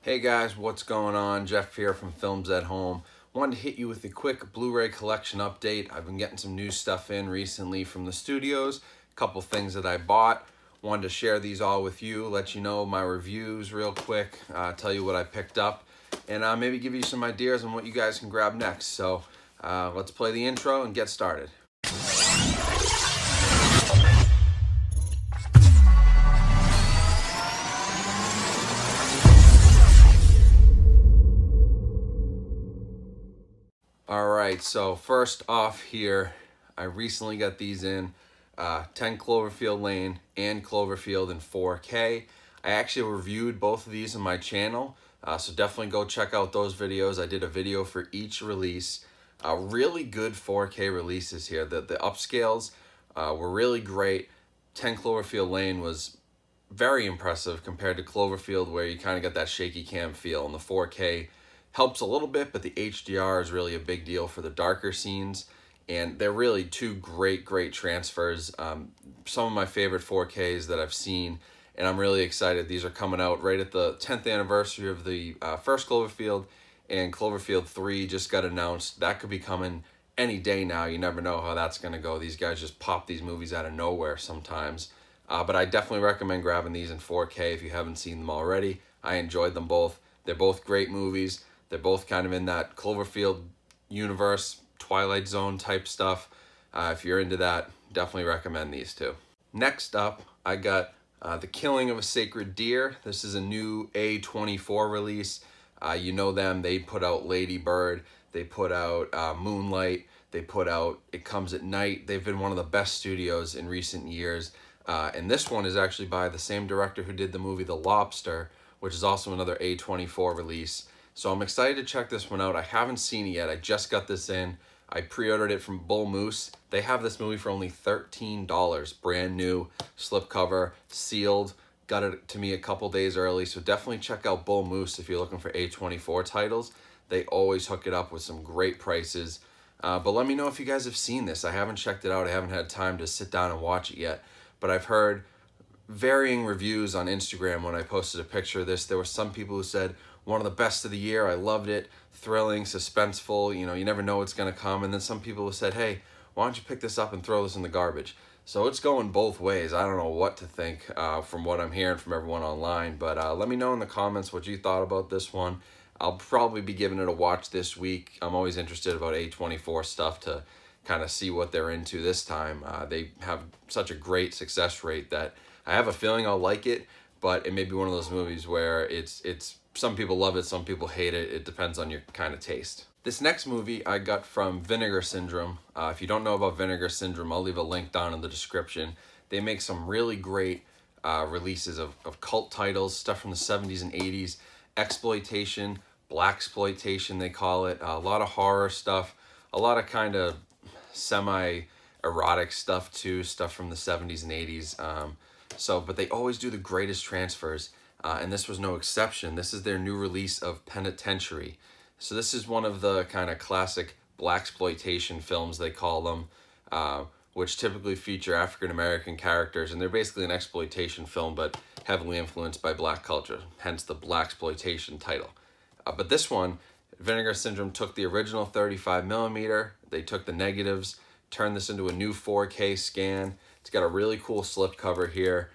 Hey guys, what's going on? Jeff here from Films at Home. Wanted to hit you with a quick Blu-ray collection update. I've been getting some new stuff in recently from the studios, a couple things that I bought. Wanted to share these all with you, let you know my reviews real quick, tell you what I picked up, and maybe give you some ideas on what you guys can grab next. So let's play the intro and get started. Alright, so first off here, I recently got these in 10 Cloverfield Lane and Cloverfield in 4K. I actually reviewed both of these on my channel, so definitely go check out those videos. I did a video for each release. Really good 4K releases here. The upscales were really great. 10 Cloverfield Lane was very impressive compared to Cloverfield, where you kind of got that shaky cam feel, and the 4K helps a little bit, but the HDR is really a big deal for the darker scenes, and they're really two great transfers. Some of my favorite 4Ks that I've seen, and I'm really excited. These are coming out right at the 10th anniversary of the first Cloverfield, and Cloverfield 3 just got announced. That could be coming any day now. You never know how that's going to go. These guys just pop these movies out of nowhere sometimes. But I definitely recommend grabbing these in 4K if you haven't seen them already. I enjoyed them both. They're both great movies. They're both kind of in that Cloverfield universe, Twilight Zone type stuff. If you're into that, definitely recommend these two. Next up, I got The Killing of a Sacred Deer. This is a new A24 release. You know them. They put out Lady Bird. They put out Moonlight. They put out It Comes at Night. They've been one of the best studios in recent years. And this one is actually by the same director who did the movie The Lobster, which is also another A24 release. So I'm excited to check this one out. I haven't seen it yet. I just got this in. I pre-ordered it from Bull Moose. They have this movie for only $13, brand new, slipcover, sealed. Got it to me a couple days early, so definitely check out Bull Moose if you're looking for A24 titles. They always hook it up with some great prices. But let me know if you guys have seen this. I haven't checked it out. I haven't had time to sit down and watch it yet. But I've heard varying reviews on Instagram when I posted a picture of this. There were some people who said, one of the best of the year, I loved it, thrilling, suspenseful, you know, you never know what's going to come. And then some people who said, hey, why don't you pick this up and throw this in the garbage? So it's going both ways. I don't know what to think from what I'm hearing from everyone online, but let me know in the comments what you thought about this one. I'll probably be giving it a watch this week. I'm always interested about A24 stuff to kind of see what they're into this time. They have such a great success rate that I have a feeling I'll like it, but it may be one of those movies where it's some people love it, some people hate it. It depends on your kind of taste. This next movie I got from Vinegar Syndrome. If you don't know about Vinegar Syndrome, I'll leave a link down in the description. They make some really great releases of cult titles, stuff from the 70s and 80s, exploitation, blaxploitation they call it, a lot of horror stuff, a lot of kind of semi-erotic stuff too, stuff from the 70s and 80s. But they always do the greatest transfers. And this was no exception. This is their new release of Penitentiary. So this is one of the kind of classic blaxploitation films, they call them, which typically feature African-American characters, and they're basically an exploitation film, but heavily influenced by black culture, hence the blaxploitation title. But this one, Vinegar Syndrome took the original 35mm, they took the negatives, turned this into a new 4K scan. It's got a really cool slipcover here.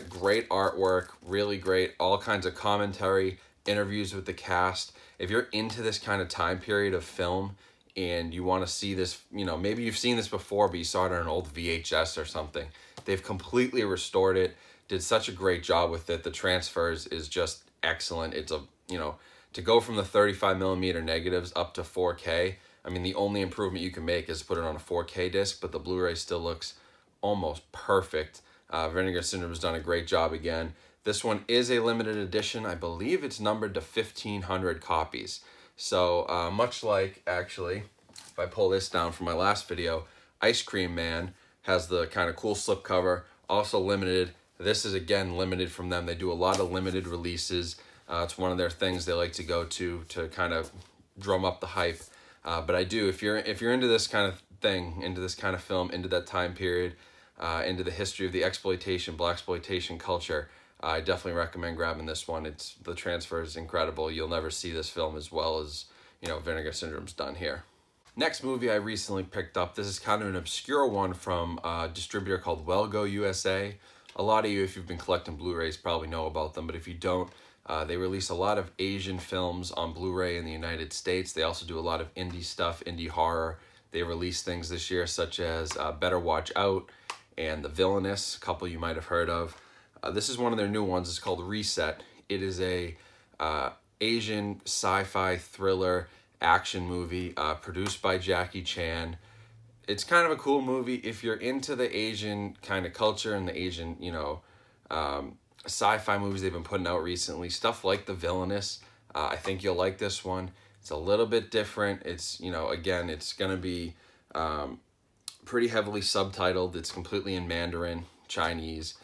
Great artwork, really great, all kinds of commentary, interviews with the cast. If you're into this kind of time period of film and you want to see this, you know, maybe you've seen this before, but you saw it on an old VHS or something. They've completely restored it, did such a great job with it. The transfers is just excellent. It's a, you know, to go from the 35mm negatives up to 4K, I mean, the only improvement you can make is put it on a 4K disc, but the Blu-ray still looks almost perfect. Vinegar Syndrome has done a great job again. This one is a limited edition. I believe it's numbered to 1,500 copies. So much like, actually, if I pull this down from my last video, Ice Cream Man has the kind of cool slipcover, also limited. This is, again, limited from them. They do a lot of limited releases. It's one of their things they like to go to kind of drum up the hype. But I do, if you're into this kind of thing, into this kind of film, into that time period, into the history of the exploitation, blaxploitation culture, I definitely recommend grabbing this one. The transfer is incredible. You'll never see this film as well as, you know, Vinegar Syndrome's done here. Next movie I recently picked up, this is kind of an obscure one from a distributor called Go USA. A lot of you, if you've been collecting Blu-rays, probably know about them, but if you don't, they release a lot of Asian films on Blu-ray in the United States. They also do a lot of indie stuff, indie horror. They released things this year such as Better Watch Out and The Villainous, a couple you might have heard of. This is one of their new ones. It's called Reset. It is a Asian sci-fi thriller action movie produced by Jackie Chan. It's kind of a cool movie if you're into the Asian kind of culture and the Asian, you know, sci-fi movies they've been putting out recently. Stuff like The Villainous. I think you'll like this one. It's a little bit different. It's, you know, again, it's going to be pretty heavily subtitled. It's completely in Mandarin, Chinese.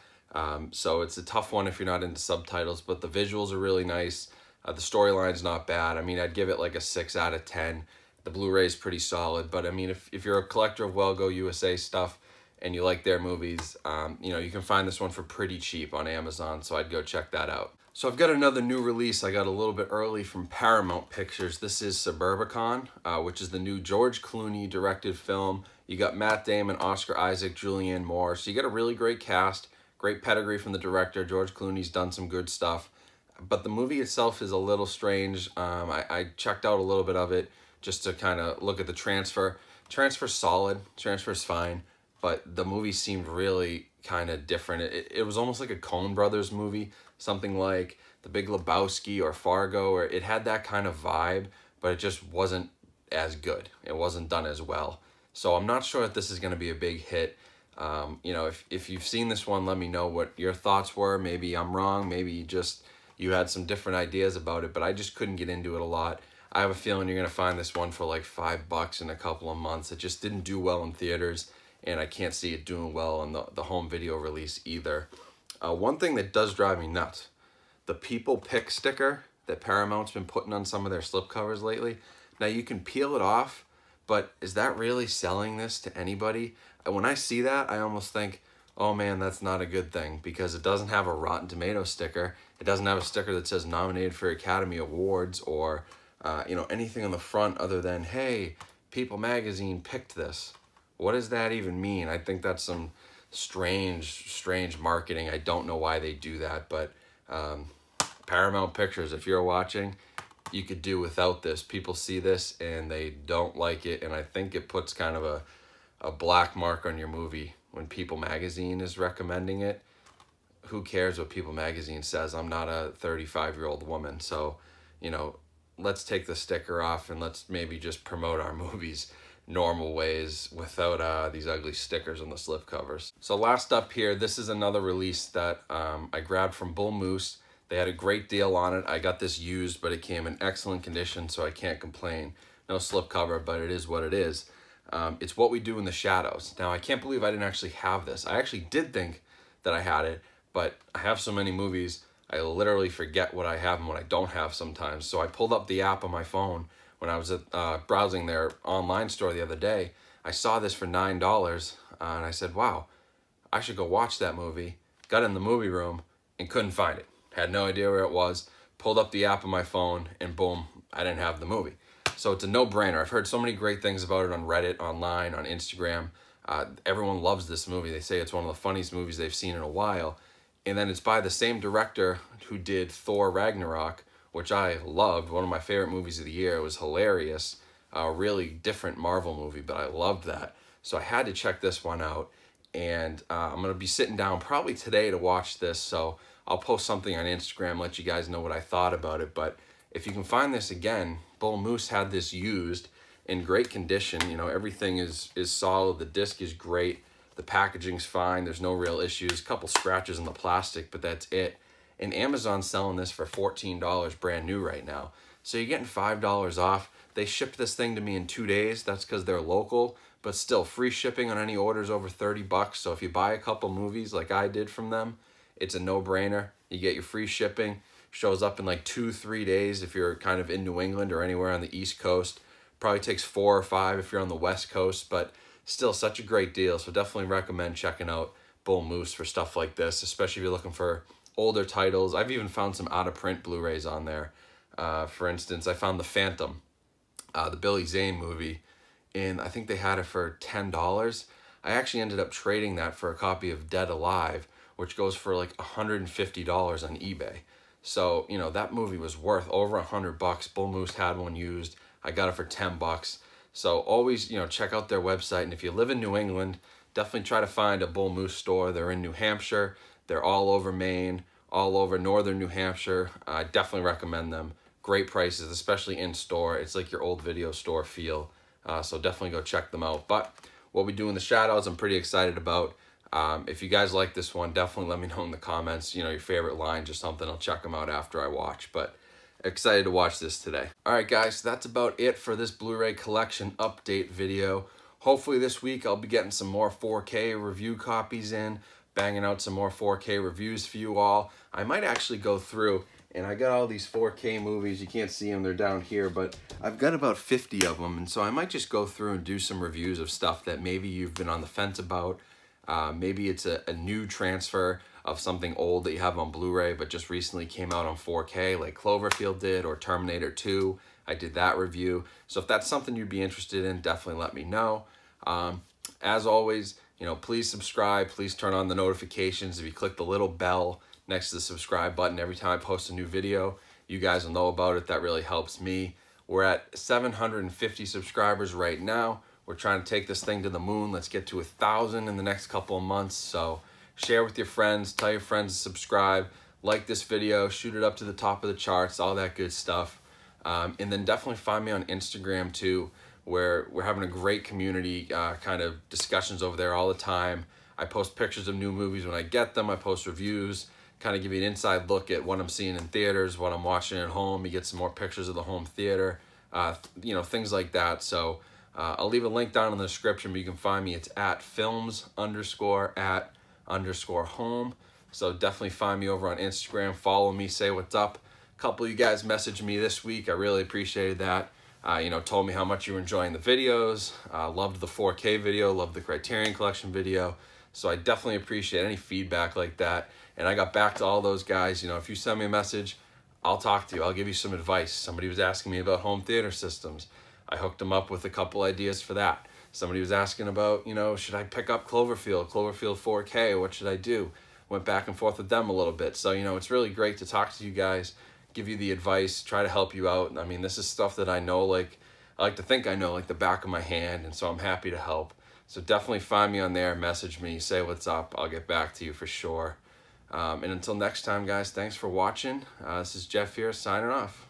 So it's a tough one if you're not into subtitles, but the visuals are really nice. The storyline's not bad. I mean, I'd give it like a 6 out of 10. The Blu-ray is pretty solid, but I mean, if you're a collector of Go USA stuff and you like their movies, you know, you can find this one for pretty cheap on Amazon, so I'd go check that out. So I've got another new release I got a little bit early from Paramount Pictures. This is Suburbicon, which is the new George Clooney directed film. You got Matt Damon, Oscar Isaac, Julianne Moore, so you got a really great cast. Great pedigree from the director. George Clooney's done some good stuff. But the movie itself is a little strange. I checked out a little bit of it just to kind of look at the transfer. Transfer's solid. Transfer's fine. But the movie seemed really kind of different. It was almost like a Coen Brothers movie. Something like The Big Lebowski or Fargo. Or it had that kind of vibe, but it just wasn't as good. It wasn't done as well. So I'm not sure if this is going to be a big hit. You know, if you've seen this one, let me know what your thoughts were. Maybe I'm wrong. Maybe you had some different ideas about it, but I just couldn't get into it a lot. I have a feeling you're going to find this one for like $5 in a couple of months. It just didn't do well in theaters, and I can't see it doing well in the home video release either. One thing that does drive me nuts, the People Pick sticker that Paramount's been putting on some of their slipcovers lately. Now, you can peel it off, but is that really selling this to anybody? And when I see that, I almost think, oh man, that's not a good thing, because it doesn't have a Rotten Tomatoes sticker. It doesn't have a sticker that says nominated for Academy Awards or, you know, anything on the front other than, hey, People Magazine picked this. What does that even mean? I think that's some strange marketing. I don't know why they do that, but Paramount Pictures, if you're watching, you could do without this. People see this and they don't like it, and I think it puts kind of a black mark on your movie when People Magazine is recommending it. Who cares what People Magazine says? I'm not a 35-year-old woman, so, you know, let's take the sticker off and let's maybe just promote our movies normal ways without these ugly stickers on the slipcovers. So last up here, this is another release that I grabbed from Bull Moose. They had a great deal on it. I got this used, but it came in excellent condition, so I can't complain. No slipcover, but it is what it is. It's What We Do in the Shadows. Now, I can't believe I didn't actually have this. I actually did think that I had it, but I have so many movies, I literally forget what I have and what I don't have sometimes. So I pulled up the app on my phone when I was browsing their online store the other day. I saw this for $9, and I said, wow, I should go watch that movie. Got in the movie room and couldn't find it. Had no idea where it was. Pulled up the app on my phone, and boom, I didn't have the movie. So it's a no-brainer. I've heard so many great things about it on Reddit, online, on Instagram. Everyone loves this movie. They say it's one of the funniest movies they've seen in a while. And then it's by the same director who did Thor Ragnarok, which I loved. One of my favorite movies of the year. It was hilarious. A really different Marvel movie, but I loved that. So I had to check this one out. And I'm going to be sitting down probably today to watch this. So I'll post something on Instagram, let you guys know what I thought about it. But if you can find this again, Bull Moose had this used in great condition. You know, everything is solid. The disc is great. The packaging's fine. There's no real issues. A couple scratches in the plastic, but that's it. And Amazon's selling this for $14 brand new right now. So you're getting $5 off. They shipped this thing to me in 2 days. That's because they're local, but still free shipping on any orders over $30. So if you buy a couple movies like I did from them, it's a no-brainer. You get your free shipping. Shows up in like 2-3 days if you're kind of in New England or anywhere on the East Coast. Probably takes 4 or 5 if you're on the West Coast, but still such a great deal. So definitely recommend checking out Bull Moose for stuff like this, especially if you're looking for older titles. I've even found some out-of-print Blu-rays on there. For instance, I found The Phantom, the Billy Zane movie, and I think they had it for $10. I actually ended up trading that for a copy of Dead Alive, which goes for like $150 on eBay. So, you know, that movie was worth over $100. Bull Moose had one used. I got it for $10. So always, you know, check out their website. And if you live in New England, definitely try to find a Bull Moose store. They're in New Hampshire. They're all over Maine, all over northern New Hampshire. I definitely recommend them. Great prices, especially in store. It's like your old video store feel. So definitely go check them out. But what we do in the shadows, I'm pretty excited about. If you guys like this one, definitely let me know in the comments, you know, your favorite lines or something. I'll check them out after I watch. But excited to watch this today. All right, guys, that's about it for this Blu-ray collection update video. Hopefully this week I'll be getting some more 4K review copies in, banging out some more 4K reviews for you all. I might actually go through, and I got all these 4K movies. You can't see them, they're down here, but I've got about 50 of them, and so I might just go through and do some reviews of stuff that maybe you've been on the fence about. Maybe it's a new transfer of something old that you have on Blu-ray but just recently came out on 4K, like Cloverfield did, or Terminator 2. I did that review. So if that's something you'd be interested in, definitely let me know. As always, you know, please subscribe. Please turn on the notifications. If you click the little bell next to the subscribe button every time I post a new video, you guys will know about it. That really helps me. We're at 750 subscribers right now. We're trying to take this thing to the moon. Let's get to 1,000 in the next couple of months. So share with your friends, tell your friends to subscribe, like this video, shoot it up to the top of the charts, all that good stuff. And then definitely find me on Instagram too, where we're having a great community kind of discussions over there all the time. I post pictures of new movies when I get them. I post reviews, kind of give you an inside look at what I'm seeing in theaters, what I'm watching at home. You get some more pictures of the home theater, you know, things like that. So I'll leave a link down in the description, but you can find me. It's at films_at_home. So definitely find me over on Instagram. Follow me, say what's up. A couple of you guys messaged me this week. I really appreciated that. You know, told me how much you were enjoying the videos. Loved the 4K video, loved the Criterion Collection video. So I definitely appreciate any feedback like that. And I got back to all those guys. You know, if you send me a message, I'll talk to you. I'll give you some advice. Somebody was asking me about home theater systems. I hooked them up with a couple ideas for that. Somebody was asking about, you know, should I pick up Cloverfield 4K? What should I do? Went back and forth with them a little bit. So, you know, it's really great to talk to you guys, give you the advice, try to help you out. I mean, this is stuff that I know, like, I like to think I know like the back of my hand, and so I'm happy to help. So definitely find me on there, message me, say what's up. I'll get back to you for sure. And until next time, guys, thanks for watching. This is Jeff here, signing off.